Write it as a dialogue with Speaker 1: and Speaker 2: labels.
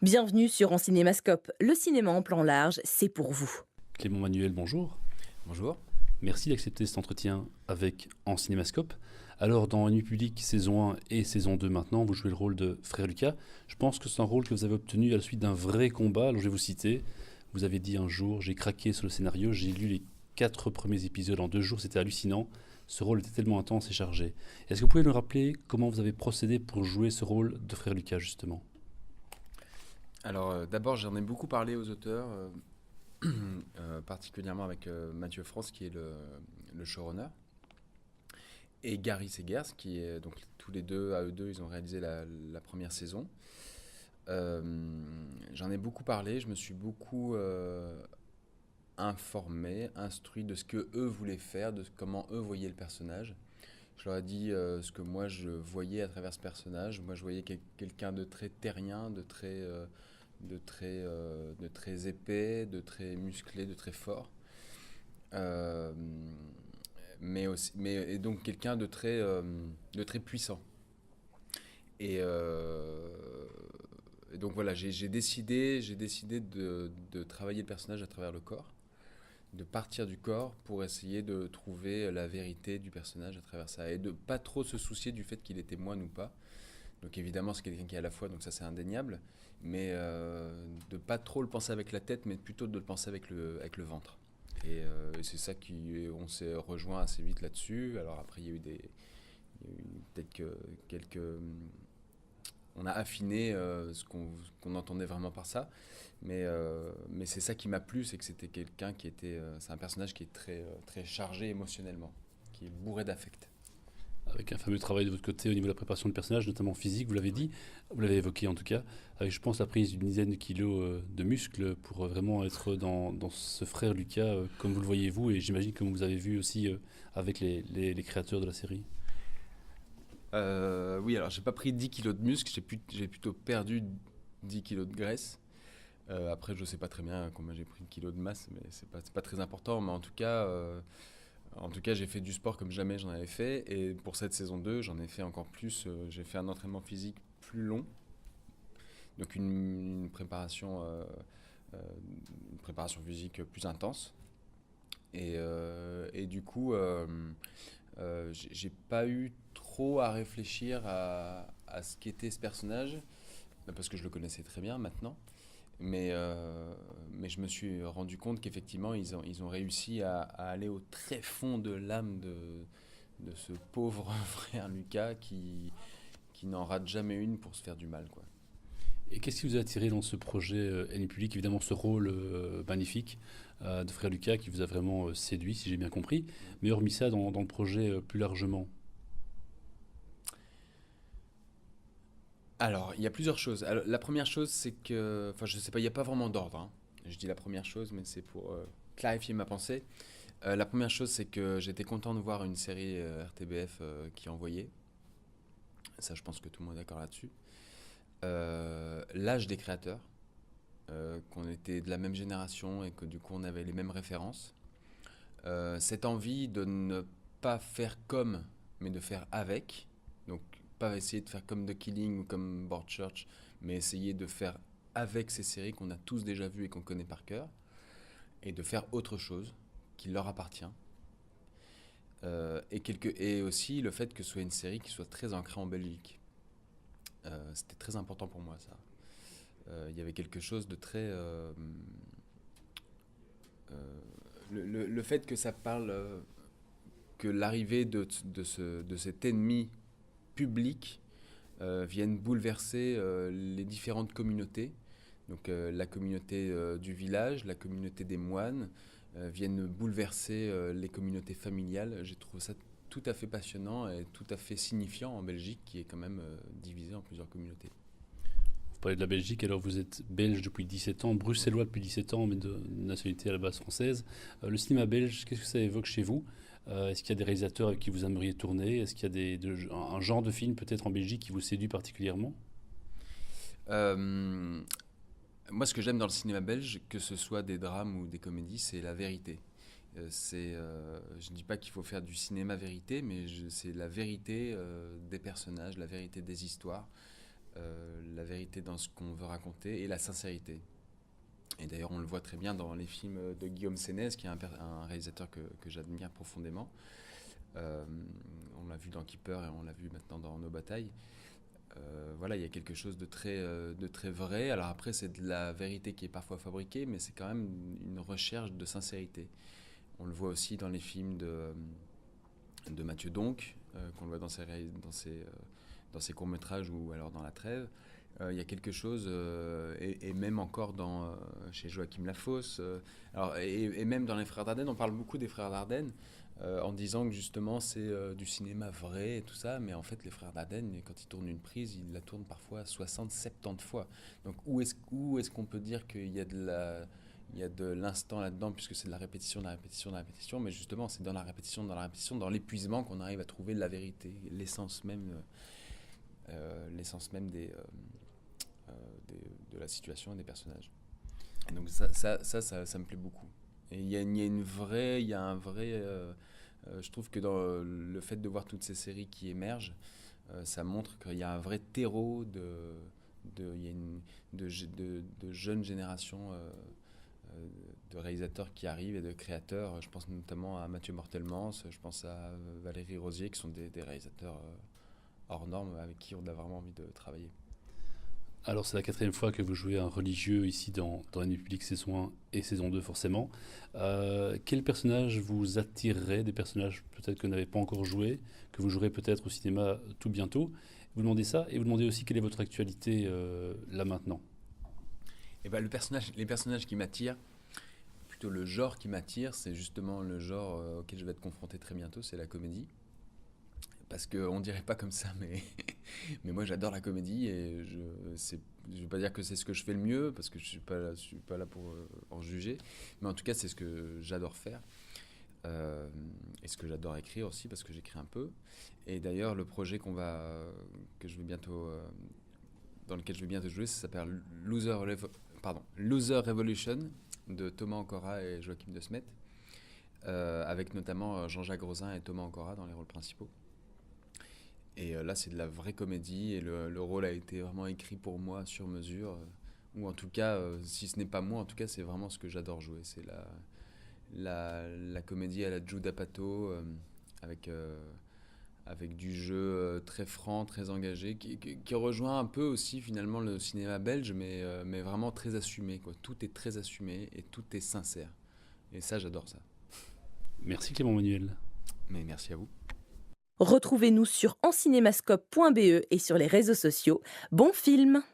Speaker 1: Bienvenue sur En Cinémascope. Le cinéma en plan large, c'est pour vous.
Speaker 2: Clément Manuel, bonjour.
Speaker 3: Bonjour.
Speaker 2: Merci d'accepter cet entretien avec En Cinémascope. Alors, dans Nuit publique saison 1 et saison 2 maintenant, vous jouez le rôle de Frère Lucas. Je pense que c'est un rôle que vous avez obtenu à la suite d'un vrai combat. Alors, je vais vous citer. Vous avez dit un jour, j'ai craqué sur le scénario, j'ai lu les 4 premiers épisodes en 2 jours, c'était hallucinant. Ce rôle était tellement intense et chargé. Est-ce que vous pouvez nous rappeler comment vous avez procédé pour jouer ce rôle de Frère Lucas, justement?
Speaker 3: Alors d'abord, j'en ai beaucoup parlé aux auteurs, particulièrement avec Mathieu France, qui est le showrunner, et Gary Segers, qui est donc tous les deux, à eux deux, ils ont réalisé la première saison. J'en ai beaucoup parlé, je me suis beaucoup informé, instruit de ce que eux voulaient faire, de comment eux voyaient le personnage. Je leur ai dit ce que moi je voyais à travers ce personnage. Moi, je voyais quelqu'un de très terrien, de très épais, de très musclé, de très fort. Euh, et donc quelqu'un de très puissant. Et, euh, et donc voilà, j'ai décidé de travailler le personnage à travers le corps, de partir du corps pour essayer de trouver la vérité du personnage à travers ça, et de pas trop se soucier du fait qu'il était moine ou pas. Donc évidemment, c'est quelqu'un qui est à la foi, donc ça c'est indéniable, mais de pas trop le penser avec la tête, mais plutôt de le penser avec le ventre. Et c'est ça on s'est rejoint assez vite là-dessus. Alors après, il y a eu peut-être que quelques, on a affiné ce qu'on entendait vraiment par ça, mais c'est ça qui m'a plu, c'est que c'était quelqu'un qui était, c'est un personnage qui est très chargé émotionnellement, qui est bourré d'affect.
Speaker 2: Avec un fameux travail de votre côté au niveau de la préparation du personnage, notamment physique, vous l'avez dit, vous l'avez évoqué en tout cas, avec je pense la prise d'une dizaine de kilos de muscles pour vraiment être dans ce frère Lucas comme vous le voyez vous, et j'imagine comme vous avez vu aussi avec les créateurs de la série.
Speaker 3: Oui, alors j'ai pas pris 10 kilos de muscle, j'ai plutôt perdu 10 kilos de graisse. Après, je sais pas très bien combien j'ai pris de kilos de masse, mais c'est pas très important. Mais en tout cas, j'ai fait du sport comme jamais j'en avais fait. Et pour cette saison 2, j'en ai fait encore plus. J'ai fait un entraînement physique plus long, donc euh, une préparation physique plus intense. Et du coup, j'ai pas eu trop à réfléchir à ce qu'était ce personnage, parce que je le connaissais très bien maintenant. Mais je me suis rendu compte qu'effectivement, ils ont réussi à aller au très fond de l'âme de ce pauvre frère Lucas qui n'en rate jamais une pour se faire du mal, quoi.
Speaker 2: Et qu'est-ce qui vous a attiré dans ce projet Ennemi public? Évidemment ce rôle magnifique de frère Lucas qui vous a vraiment séduit, si j'ai bien compris. Mais hormis ça, dans le projet plus largement.
Speaker 3: Alors, il y a plusieurs choses. Alors, la première chose, c'est que, enfin, je sais pas, il n'y a pas vraiment d'ordre, hein. Je dis la première chose, mais c'est pour clarifier ma pensée. La première chose, c'est que j'étais content de voir une série RTBF qui envoyait. Ça, je pense que tout le monde est d'accord là-dessus. L'âge des créateurs, qu'on était de la même génération et que du coup on avait les mêmes références. Cette envie de ne pas faire comme, mais de faire avec. Donc, pas essayer de faire comme The Killing ou comme Broadchurch, mais essayer de faire avec ces séries qu'on a tous déjà vues et qu'on connaît par cœur, et de faire autre chose qui leur appartient. Et aussi le fait que ce soit une série qui soit très ancrée en Belgique. C'était très important pour moi, ça. Il y avait quelque chose de très... le fait que ça parle... que l'arrivée de cet ennemi public vienne bouleverser les différentes communautés. Donc la communauté du village, la communauté des moines, viennent bouleverser les communautés familiales. J'ai trouvé ça tout à fait passionnant et tout à fait signifiant en Belgique, qui est quand même divisée en plusieurs communautés.
Speaker 2: Vous parlez de la Belgique, alors vous êtes belge depuis 17 ans, bruxellois depuis 17 ans, mais de nationalité à la base française. Le cinéma belge, qu'est-ce que ça évoque chez vous? Est-ce qu'il y a des réalisateurs avec qui vous aimeriez tourner? Est-ce qu'il y a un genre de film peut-être en Belgique qui vous séduit particulièrement?
Speaker 3: Euh, Moi, ce que j'aime dans le cinéma belge, que ce soit des drames ou des comédies, c'est la vérité. Je ne dis pas qu'il faut faire du cinéma vérité, mais c'est la vérité des personnages, la vérité des histoires. la vérité dans ce qu'on veut raconter et la sincérité. Et d'ailleurs, on le voit très bien dans les films de Guillaume Sénès, qui est un réalisateur que j'admire profondément. On l'a vu dans Keeper et on l'a vu maintenant dans Nos batailles. Voilà, il y a quelque chose de très vrai. Alors après, c'est de la vérité qui est parfois fabriquée, mais c'est quand même une recherche de sincérité. On le voit aussi dans les films de Mathieu Donc, qu'on le voit dans ses courts-métrages ou alors dans La Trêve. Il y a quelque chose, et même encore chez Joachim Lafosse, et même dans Les Frères Dardenne, on parle beaucoup des Frères Dardenne, en disant que justement c'est du cinéma vrai et tout ça, mais en fait les Frères Dardenne, quand ils tournent une prise, ils la tournent parfois 60, 70 fois. Donc où est-ce qu'on peut dire qu'il y a de l'instant là-dedans, puisque c'est de la répétition, de la répétition, de la répétition, mais justement c'est dans la répétition, dans l'épuisement qu'on arrive à trouver la vérité, l'essence même de la situation et des personnages. Et donc ça me plaît beaucoup. Et il y a un vrai, je trouve que dans le fait de voir toutes ces séries qui émergent, ça montre qu'il y a un vrai terreau de jeunes générations de réalisateurs qui arrivent et de créateurs. Je pense notamment à Mathieu Mortelmans, je pense à Valérie Rosier, qui sont des réalisateurs hors normes avec qui on a vraiment envie de travailler.
Speaker 2: Alors c'est la 4e fois que vous jouez un religieux ici dans la Nuit publique saison 1 et saison 2 forcément. Quels personnages vous attireraient, des personnages peut-être que vous n'avez pas encore joué, que vous jouerez peut-être au cinéma tout bientôt? Vous demandez ça et vous demandez aussi quelle est votre actualité là maintenant.
Speaker 3: Et ben, les personnages qui m'attirent, plutôt le genre qui m'attire, c'est justement le genre auquel je vais être confronté très bientôt, c'est la comédie. Parce qu'on dirait pas comme ça, mais moi j'adore la comédie et je vais pas dire que c'est ce que je fais le mieux, parce que je suis pas là pour en juger, mais en tout cas c'est ce que j'adore faire, et ce que j'adore écrire aussi, parce que j'écris un peu. Et d'ailleurs le projet dans lequel je vais bientôt jouer, ça s'appelle Loser Revolution, de Thomas Ancora et Joachim de Smet, avec notamment Jean-Jacques Rosin et Thomas Ancora dans les rôles principaux. Et là, c'est de la vraie comédie, et le rôle a été vraiment écrit pour moi sur mesure. Ou en tout cas, si ce n'est pas moi, en tout cas, c'est vraiment ce que j'adore jouer. C'est la comédie à la Judd Apatow, avec du jeu très franc, très engagé, qui rejoint un peu aussi finalement le cinéma belge, mais vraiment très assumé, quoi. Tout est très assumé et tout est sincère. Et ça, j'adore ça.
Speaker 2: Merci Clément Manuel.
Speaker 3: Mais merci à vous.
Speaker 1: Retrouvez-nous sur encinémascope.be et sur les réseaux sociaux. Bon film!